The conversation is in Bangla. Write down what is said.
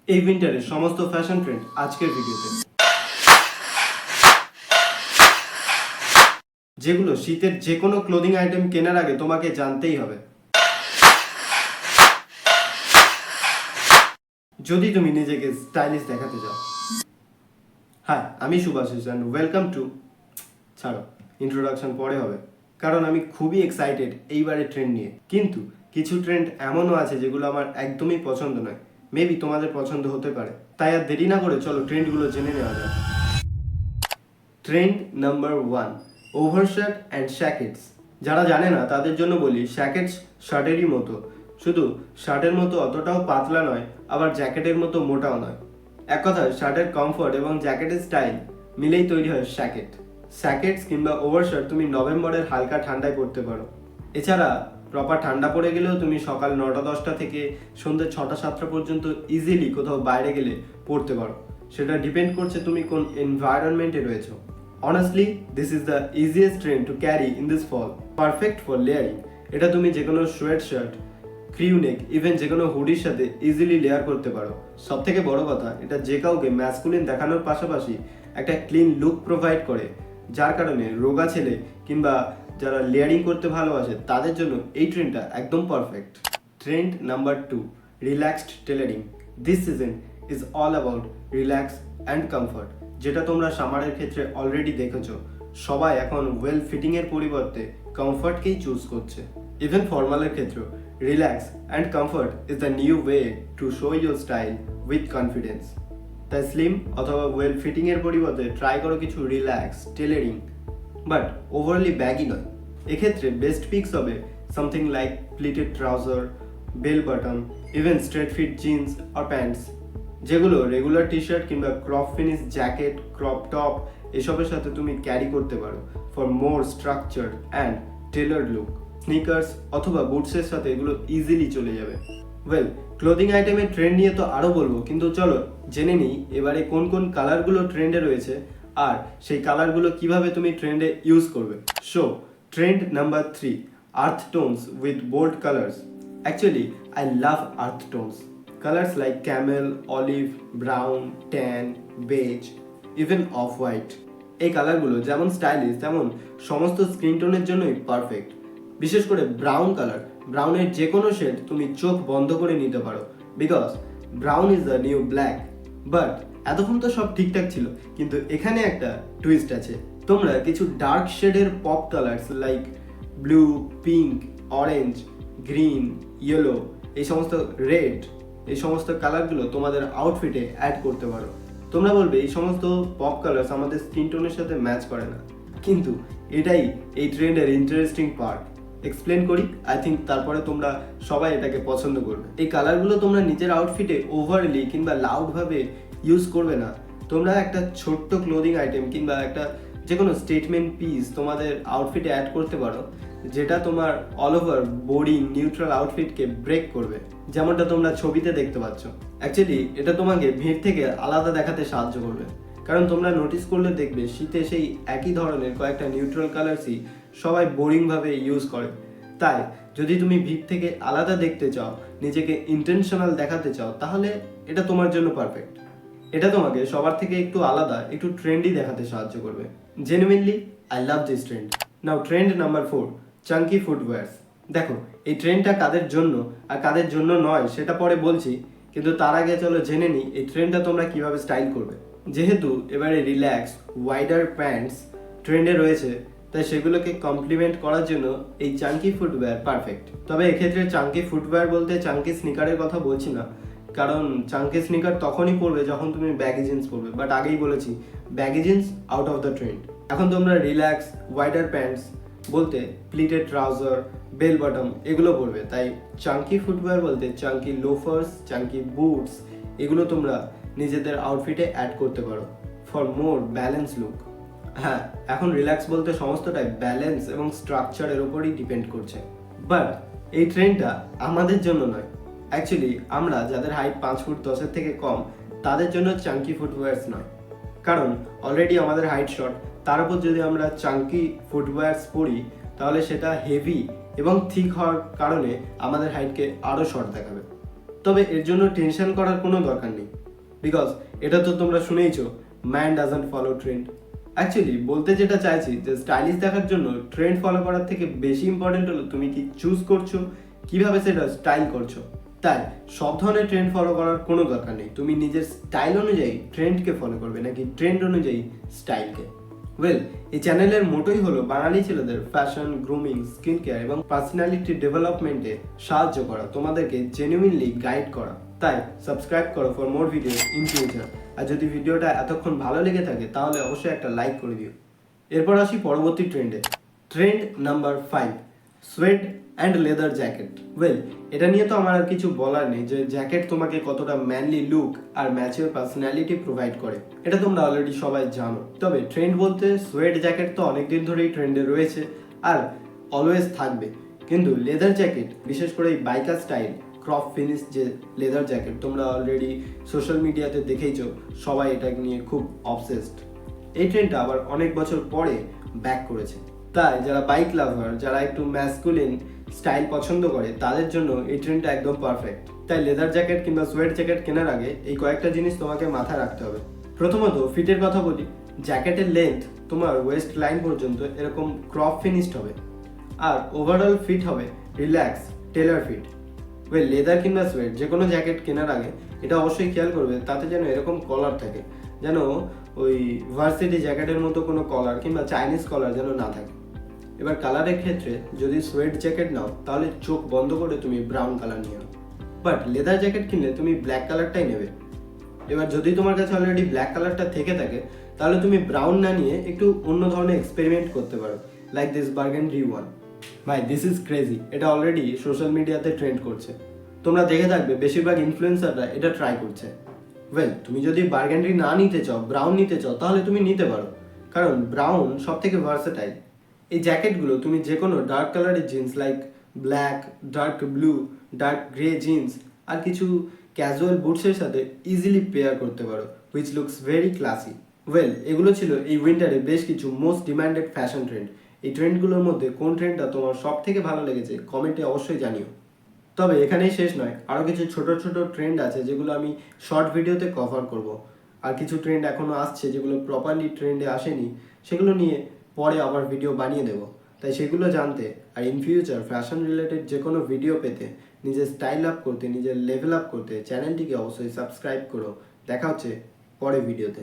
এই উইন্টারের সমস্ত ফ্যাশন ট্রেন্ড আজকের ভিডিওতে, যেগুলো শীতের যে কোনো ক্লোদিং আইটেম কেনার আগে তোমাকে জানতেই হবে যদি তুমি নিজেকে স্টাইলিশ দেখাতে চাও। হাই, আমি Subhashis and welcome to introduction পরে হবে, কারণ আমি খুবই এক্সাইটেড এইবারের ট্রেন্ড নিয়ে। কিন্তু কিছু ট্রেন্ড এমনও আছে যেগুলো আমার একদমই পছন্দ নয়, মেবি তোমাদের পছন্দ হতে পারে। তাই আর দেরি না করে চলো ট্রেন্ডগুলো জেনে নেওয়া যাক। Trend number 1, overshirt and shackets. যারা জানে না তাদের জন্য বলি, শ্যাকেটস শার্টেরই মতো, শুধু শার্টের মতো অতটাও পাতলা নয়, আবার জ্যাকেটের মতো মোটাও নয়। এক কথায় শার্টের কমফোর্ট এবং জ্যাকেটের স্টাইল মিলেই তৈরি হয় শ্যাকেট। শ্যাকেটস কিংবা ওভারশার্ট তুমি নভেম্বরের হালকা ঠান্ডায় পরতে পারো। এছাড়া প্রপার ঠান্ডা পড়ে গেলেও তুমি সকাল 9টা-10টা থেকে সন্ধ্যে 6টা-7টা পর্যন্ত ইজিলি কোথাও বাইরে গেলে পরতে পারো। সেটা ডিপেন্ড করছে তুমি কোন এনভায়রনমেন্টে রয়েছো। Honestly, this is the easiest trend to carry in this fall. Perfect for layering. এটা তুমি যে কোনো সোয়েট শার্ট, ক্রিউ নেক, ইভেন যে কোনো হুডির সাথে ইজিলি লেয়ার করতে পারো। সব থেকে বড় কথা, এটা যে কাউকে ম্যাসকুলিন দেখানোর পাশাপাশি একটা ক্লিন লুক প্রোভাইড করে, যার কারণে রোগা ছেলে কিংবা যারা লেয়ারিং করতে ভালোবাসে তাদের জন্য এই ট্রেন্ডটা একদম perfect. Trend number 2, relaxed tailoring. This season is all about relax and comfort. যেটা তোমরা সামারের ক্ষেত্রে অলরেডি দেখেছো, সবাই এখন ওয়েল ফিটিং এর পরিবর্তে কমফর্টকেই চুজ করছে। ইভেন ফর্মালের ক্ষেত্রেও relax and comfort is the new way to show your style with confidence. তাই স্লিম অথবা ওয়েল ফিটিং এর পরিবর্তে ট্রাই করো কিছু relax tailoring, but overly baggy নয়। এক্ষেত্রে বেস্ট পিকস হবে something like pleated trouser, bell bottom, even straight fit jeans আর প্যান্টস, যেগুলো রেগুলার টি শার্ট কিংবা crop finish jacket, crop top এসবের সাথে তুমি ক্যারি করতে পারো for more structured and টেলার্ড look. Sneakers অথবা বুটসের সাথে এগুলো ইজিলি চলে যাবে। ওয়েল, ক্লোদিং আইটেমের ট্রেন্ড নিয়ে তো আরও বলবো, কিন্তু চলো জেনে নিই এবারে কোন কোন কালারগুলো ট্রেন্ডে রয়েছে আর সেই কালারগুলো কিভাবে তুমি ট্রেন্ডে ইউজ করবে। So trend number 3, earth tones with bold colours. Actually I love earth tones. Colors like camel, olive, brown, tan, beige, even off-white. এই কালারগুলো যেমন স্টাইলিশ তেমন সমস্ত স্কিন টোনের জন্যই পারফেক্ট। বিশেষ করে ব্রাউন কালার, ব্রাউনের যে কোনো শেড তুমি চোখ বন্ধ করে নিতে পারো, because brown is the new black. But এতক্ষণ তো সব ঠিকঠাক ছিল, কিন্তু এখানে একটা টুইস্ট আছে। তোমরা কিছু ডার্ক শেডের pop colours like blue, pink, orange, green, yellow, এই সমস্ত রেড, এই সমস্ত কালারগুলো তোমাদের আউটফিটে অ্যাড করতে পারো। তোমরা বলবে এই সমস্ত পপ কালার্স আমাদের স্কিন টোনের সাথে ম্যাচ করে না, কিন্তু এটাই এই ট্রেন্ডের ইন্টারেস্টিং পার্ট। এক্সপ্লেন করি, আই থিঙ্ক তারপরে তোমরা সবাই এটাকে পছন্দ করবে। এই কালারগুলো তোমরা নিজের আউটফিটে ওভারলি কিংবা লাউডভাবে ইউজ করবে না। তোমরা একটা ছোট্ট ক্লোদিং আইটেম কিংবা একটা যে কোনো স্টেটমেন্ট পিস তোমাদের আউটফিটে অ্যাড করতে পারো, যেটা তোমার অল ওভার বোরিং নিউট্রাল আউটফিটকে ব্রেক করবে, যেমনটা তোমরা ছবিতে দেখতে পাচ্ছ। অ্যাকচুয়ালি এটা তোমাকে ভিড় থেকে আলাদা দেখাতে সাহায্য করবে, কারণ তোমরা নোটিস করলে দেখবে শীতে সেই একই ধরনের কয়েকটা নিউট্রাল কালার্সই সবাই বোরিংভাবে ইউজ করে। তাই যদি তুমি ভিড় থেকে আলাদা দেখতে চাও, নিজেকে ইন্টেনশনাল দেখাতে চাও, তাহলে এটা তোমার জন্য পারফেক্ট। এটা তোমাকে সবার থেকে একটু আলাদা, একটু ট্রেন্ডি দেখাতে সাহায্য করবে। Genuinely I love this trend. Now trend number 4, chunky footwears. দেখো এই ট্রেন্ডটা কাদের জন্য আর কাদের জন্য নয় সেটা পরে বলছি, কিন্তু তার আগে চলো জেনে নিই এই ট্রেন্ডটা তোমরা কিভাবে স্টাইল করবে। যেহেতু এবারে রিল্যাক্স ওয়াইডার প্যান্টস ট্রেন্ডে রয়েছে, তাই সেগুলোকে কমপ্লিমেন্ট করার জন্য এই চাঙ্কি ফুটওয়্যার পারফেক্ট। তবে এক্ষেত্রে চাঙ্কি ফুটওয়্যার বলতে চাঙ্কি স্নিকারের কথা বলছি না, কারণ চাঙ্কি স্নিকার তখনই পরবে যখন তুমি ব্যাগি জিন্স পরবে। বাট আগেই বলেছি, baggy jeans out of the trend. এখন তোমরা রিল্যাক্স ওয়াইডার প্যান্টস বলতে প্লিটেড ট্রাউজার, বেল বটম এগুলো পরবে। তাই চাঙ্কি ফুটওয়্যার বলতে চাঙ্কি লোফার্স, চাঙ্কি বুটস এগুলো তোমরা নিজেদের আউটফিটে অ্যাড করতে পারো ফর মোর ব্যালেন্স লুক। হ্যাঁ, এখন রিল্যাক্স বলতে সমস্তটাই ব্যালেন্স এবং স্ট্রাকচারের ওপরই ডিপেন্ড করছে। বাট এই ট্রেন্ডটা আমাদের জন্য নয়। অ্যাকচুয়ালি আমরা যাদের হাইট 5 ফুট 10-এর থেকে কম, তাদের জন্য চাঙ্কি ফুটওয়্যার্স নয়, কারণ অলরেডি আমাদের হাইট শর্ট। তার উপর যদি আমরা চাঙ্কি ফুটওয়্যার্স পরি, তাহলে সেটা হেভি এবং থিক হওয়ার কারণে আমাদের হাইটকে আরও শর্ট দেখাবে। তবে এর জন্য টেনশন করার কোনো দরকার নেই, বিকজ এটা তো তোমরা শুনেইছো, man doesn't follow trend. Actually বলতে যেটা চাইছি যে স্টাইলিশ দেখার জন্য ট্রেন্ড ফলো করার থেকে বেশি ইম্পর্টেন্ট হলো তুমি কি চুজ করছো, কিভাবে সেটা স্টাইল করছো। তাই সব ধরনের ট্রেন্ড ফলো করার কোনো দরকার নেই, তুমি নিজের স্টাইল অনুযায়ী ট্রেন্ডকে ফলো করবে নাকি ট্রেন্ড অনুযায়ী স্টাইলকে। ওয়েল, এই চ্যানেলের মোটোই হলো বাঙালি ছেলেদের ফ্যাশন, গ্রুমিং, স্কিন কেয়ার এবং পার্সোনালিটি ডেভেলপমেন্টে সাহায্য করা, তোমাদেরকে জেনুইনলি গাইড করা। তাই সাবস্ক্রাইব করো for more video in future. আর যদি ভিডিওটা এতক্ষণ ভালো লেগে থাকে তাহলে অবশ্যই একটা লাইক করে দিও। এরপর আসি পরবর্তী ট্রেন্ডে। Trend number 5, suede and leather jacket. Well, এটা নিয়ে তো আমার আর কিছু বলার নেই যে জ্যাকেট তোমাকে কতটা ম্যানলি লুক আর ম্যাচিওর পার্সোনালিটি প্রোভাইড করে, এটা তোমরা অলরেডি সবাই জানো। তবে ট্রেন্ড বলতে সোয়েড জ্যাকেট তো অনেকদিন ধরেই ট্রেন্ডে রয়েছে আর অলওয়েজ থাকবে, কিন্তু লেদার জ্যাকেট, বিশেষ করে এই বাইকার স্টাইল ক্রপ ফিনিশ যে লেদার জ্যাকেট, তোমরা অলরেডি সোশ্যাল মিডিয়াতে দেখেইছো, সবাই এটা নিয়ে খুব অবসেসড। এই ট্রেন্ডটা আবার অনেক বছর পরে ব্যাক করেছে। তাই যারা বাইক লাভার, যারা একটু ম্যাসকুলিন স্টাইল পছন্দ করে, তাদের জন্য এই ট্রেন্ডটা একদম পারফেক্ট। তাই লেদার জ্যাকেট কিংবা সোয়েট জ্যাকেট কেনার আগে এই কয়েকটা জিনিস তোমাকে মাথায় রাখতে হবে। প্রথমত ফিটের কথা বলি। জ্যাকেটের লেন্থ তোমার ওয়েস্ট লাইন পর্যন্ত এরকম ক্রপ ফিনিশড হবে, আর ওভারঅল ফিট হবে relax tailor fit. Well, leather কিংবা সোয়েট যে কোনো জ্যাকেট কেনার আগে এটা অবশ্যই খেয়াল করবে তাতে যেন এরকম কলার থাকে, যেন ওই ভার্সিটি জ্যাকেটের মতো কোনো কলার কিংবা চাইনিজ কলার যেন না থাকে। এবার কালারের ক্ষেত্রে যদি সোয়েট জ্যাকেট নাও তাহলে চোখ বন্ধ করে তুমি ব্রাউন কালার নিও, বাট লেদার জ্যাকেট কিনলে তুমি ব্ল্যাক কালারটাই নেবে। এবার যদি তোমার কাছে অলরেডি ব্ল্যাক কালারটা থেকে থাকে তাহলে তুমি ব্রাউন না নিয়ে একটু অন্য ধরনের এক্সপেরিমেন্ট করতে পারো, লাইক দিস বার্গেন্ডি ওয়ান। ভাই, দিস ইজ ক্রেজি, এটা অলরেডি সোশ্যাল মিডিয়াতে ট্রেন্ড করছে, তোমরা দেখে থাকবে বেশিরভাগ ইনফ্লুয়েন্সাররা এটা ট্রাই করছে। ওয়েল, তুমি যদি বার্গেন্ডি না নিতে চাও, ব্রাউন নিতে চাও, তাহলে তুমি নিতে পারো, কারণ ব্রাউন সব থেকে ভার্সেটাইল। এই জ্যাকেটগুলো তুমি যে কোনো ডার্ক কালারের jeans like black, dark blue, dark grey jeans আর কিছু ক্যাজুয়াল বুটসের সাথে ইজিলি পেয়ার করতে পারো, which looks very classy. Well, এগুলো ছিল এই উইন্টারে বেশ কিছু মোস্ট ডিমান্ডেড ফ্যাশন ট্রেন্ড। এই ট্রেন্ডগুলোর মধ্যে কোন ট্রেন্ডটা তোমার সব থেকে ভালো লেগেছে কমেন্টে অবশ্যই জানিও। তবে এখানেই শেষ নয়, আরও কিছু ছোট ছোট ট্রেন্ড আছে যেগুলো আমি শর্ট ভিডিওতে কভার করব। আর কিছু ট্রেন্ড এখনও আসছে যেগুলো প্রপারলি ট্রেন্ডে আসেনি, সেগুলো নিয়ে পরে আবার ভিডিও বানিয়ে দেবো। তাই সেগুলো জানতে আর ইন ফিউচার ফ্যাশন রিলেটেড যে কোনো ভিডিও পেতে, নিজের স্টাইল আপ করতে, নিজের লেভেল আপ করতে চ্যানেলটিকে অবশ্যই সাবস্ক্রাইব করো। দেখা হচ্ছে পরে ভিডিওতে।